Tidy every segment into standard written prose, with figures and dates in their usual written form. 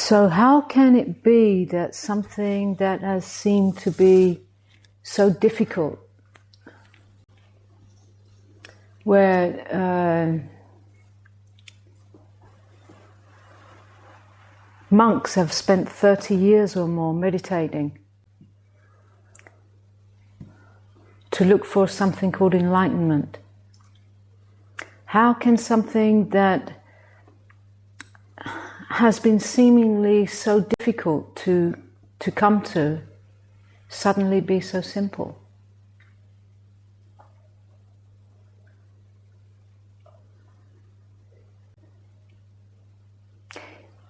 So how can it be that something that has seemed to be so difficult, where monks have spent 30 years or more meditating to look for something called enlightenment, how can something that has been seemingly so difficult to come to suddenly be so simple?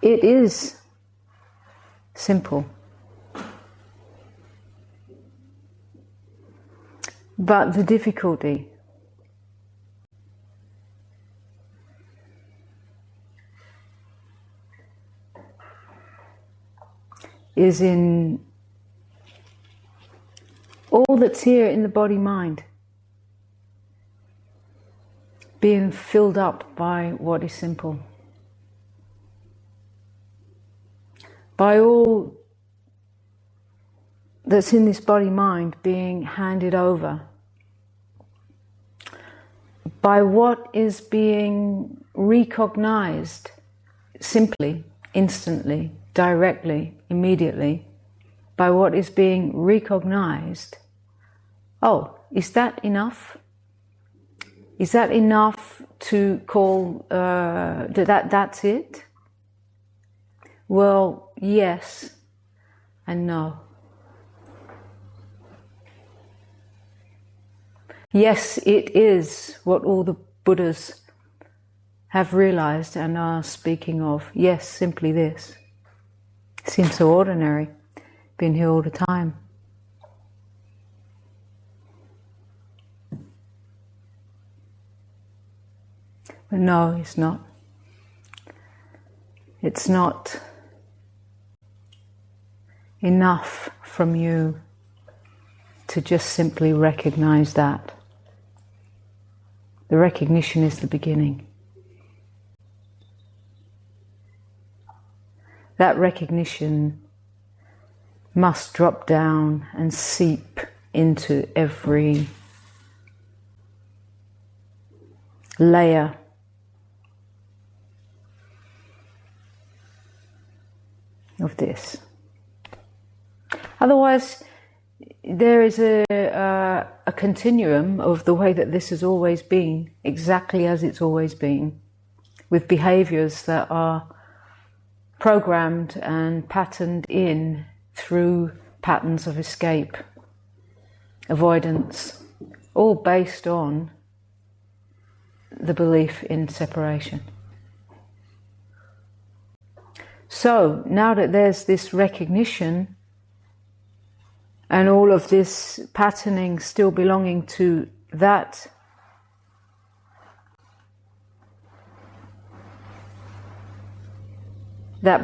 It is simple, but the difficulty is in all that's here in the body-mind being filled up by what is simple, by all that's in this body-mind being handed over, by what is being recognized simply, instantly, directly, immediately, by what is being recognized. Oh, is that enough? Is that enough to call that's it? Well, yes and no. Yes, it is what all the Buddhas have realized and are speaking of. Yes, simply this. Seems so ordinary, been here all the time. But no, it's not. It's not enough from you to just simply recognize that. The recognition is the beginning. That recognition must drop down and seep into every layer of this. Otherwise, there is a continuum of the way that this has always been, exactly as it's always been, with behaviors that are programmed and patterned in through patterns of escape, avoidance, all based on the belief in separation. So now that there's this recognition and all of this patterning still belonging to that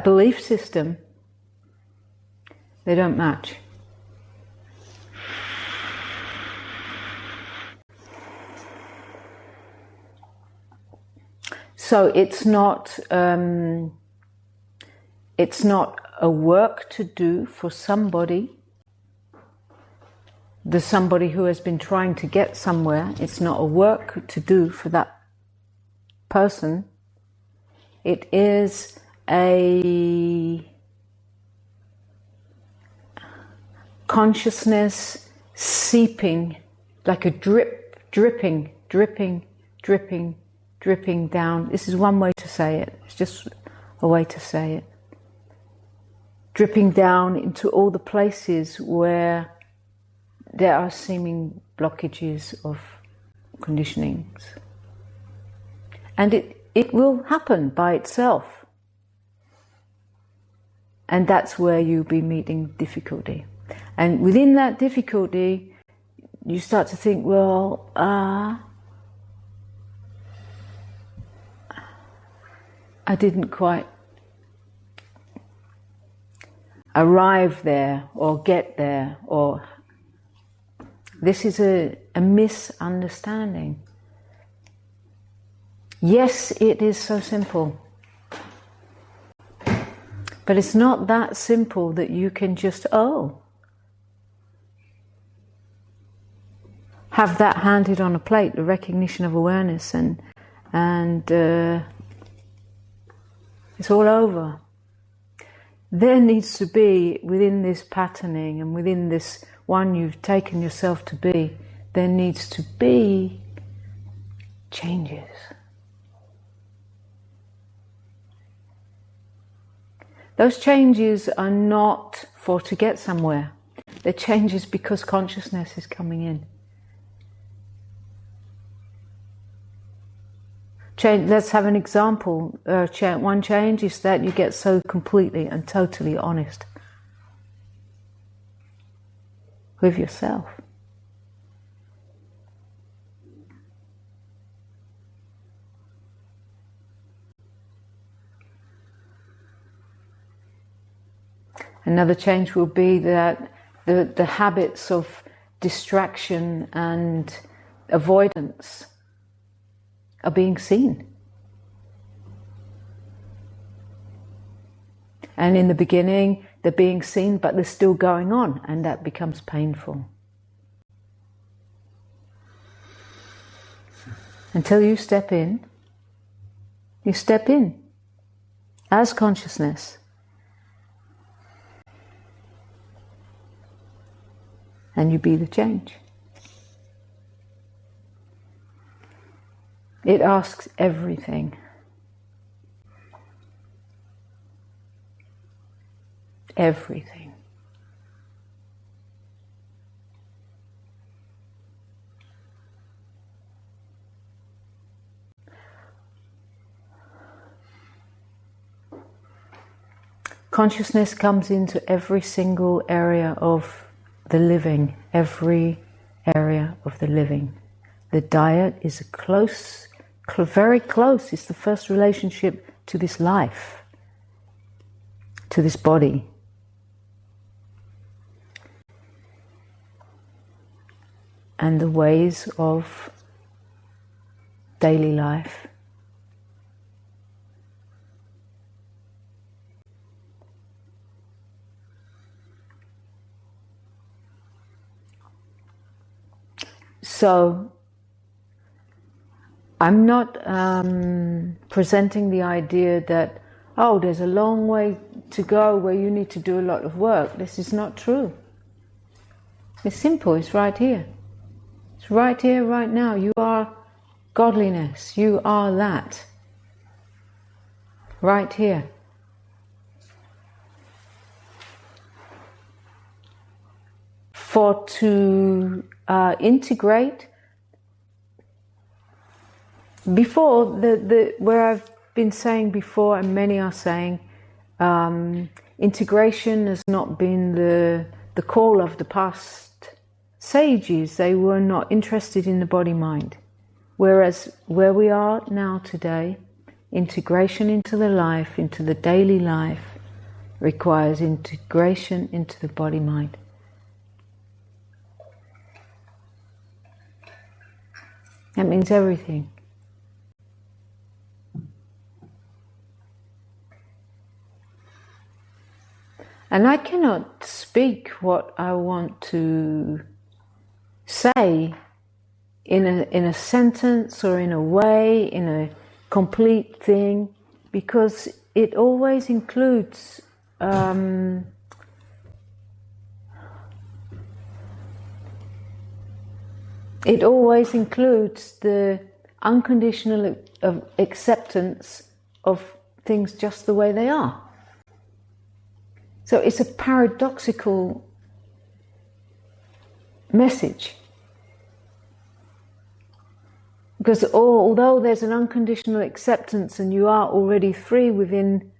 belief system, they don't match. So it's not a work to do for somebody, the somebody who has been trying to get somewhere. It's not a work to do for that person. It is a consciousness seeping, like a dripping down. This is one way to say it. It's just a way to say it. Dripping down into all the places where there are seeming blockages of conditionings. And it will happen by itself. And that's where you'll be meeting difficulty. And within that difficulty, you start to think, well, I didn't quite arrive there or get there, or this is a misunderstanding. Yes, it is so simple. But it's not that simple that you can just, have that handed on a plate, the recognition of awareness, and it's all over. There needs to be, within this patterning and within this one you've taken yourself to be, there needs to be changes. Those changes are not to get somewhere. They're changes because consciousness is coming in. Let's have an example. One change is that you get so completely and totally honest with yourself. Another change will be that the habits of distraction and avoidance are being seen. And in the beginning, they're being seen, but they're still going on, and that becomes painful. Until you step in as consciousness. And you be the change. It asks everything. Everything. Consciousness comes into every single area of the living, every area of the living. The diet is very close. It's the first relationship to this life, to this body. And the ways of daily life. So, I'm not presenting the idea that, there's a long way to go where you need to do a lot of work. This is not true. It's simple, it's right here. It's right here, right now. You are godliness. You are that. Right here. To integrate, before where I've been saying before, and many are saying, integration has not been the call of the past sages. They were not interested in the body-mind. Whereas where we are now today, integration into the life, into the daily life, requires integration into the body-mind. That means everything. And I cannot speak what I want to say in a sentence or in a way, in a complete thing, because it always includes the unconditional acceptance of things just the way they are. So it's a paradoxical message. Because although there's an unconditional acceptance and you are already free within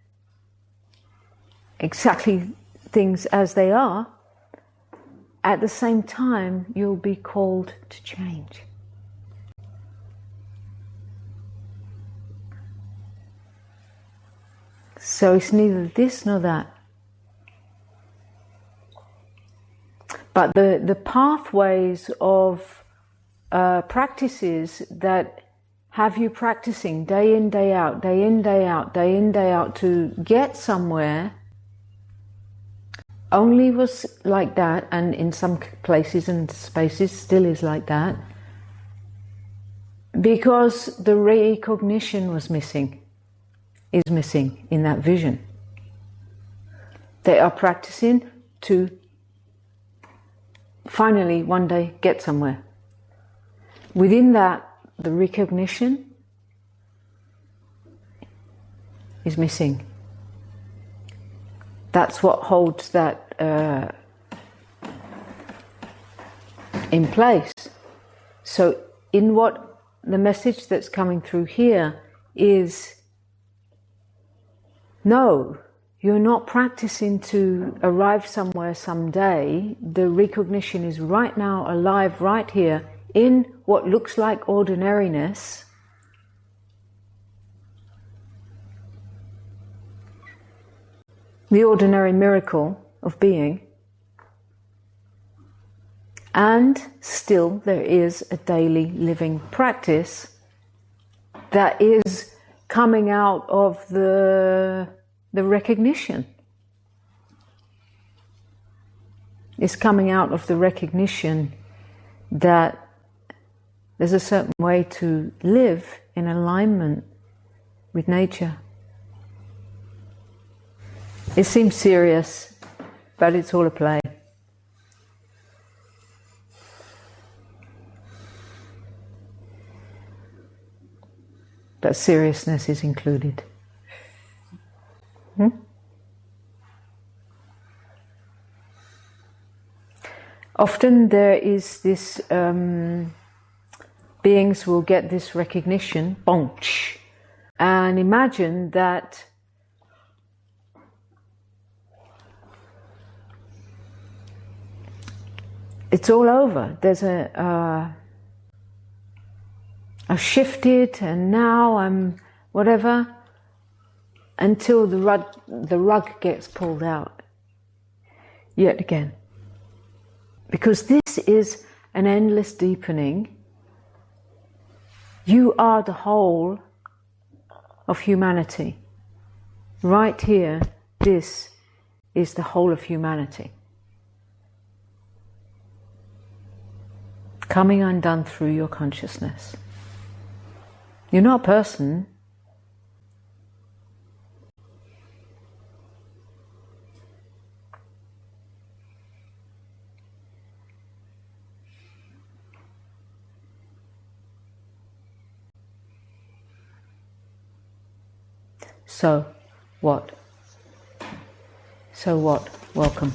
exactly things as they are, at the same time you'll be called to change. So it's neither this nor that. But the pathways of practices that have you practicing day in, day out, day in, day out, day in, day out to get somewhere only was like that, and in some places and spaces still is like that, because the recognition was missing, is missing in that vision. They are practicing to finally one day get somewhere. Within that, the recognition is missing. That's what holds that in place. So in what the message that's coming through here is, no, you're not practicing to arrive somewhere someday. The recognition is right now, alive, right here, in what looks like ordinariness. The ordinary miracle of being. And still there is a daily living practice that is coming out of the recognition. It's coming out of the recognition that there's a certain way to live in alignment with nature. It seems serious, but it's all a play. But seriousness is included. Often there is this, beings will get this recognition, bonch, and imagine that it's all over. There's I've shifted and now I'm whatever, until the rug gets pulled out yet again. Because this is an endless deepening. You are the whole of humanity. Right here, this is the whole of humanity. Coming undone through your consciousness. You're not a person. So what? So what? Welcome.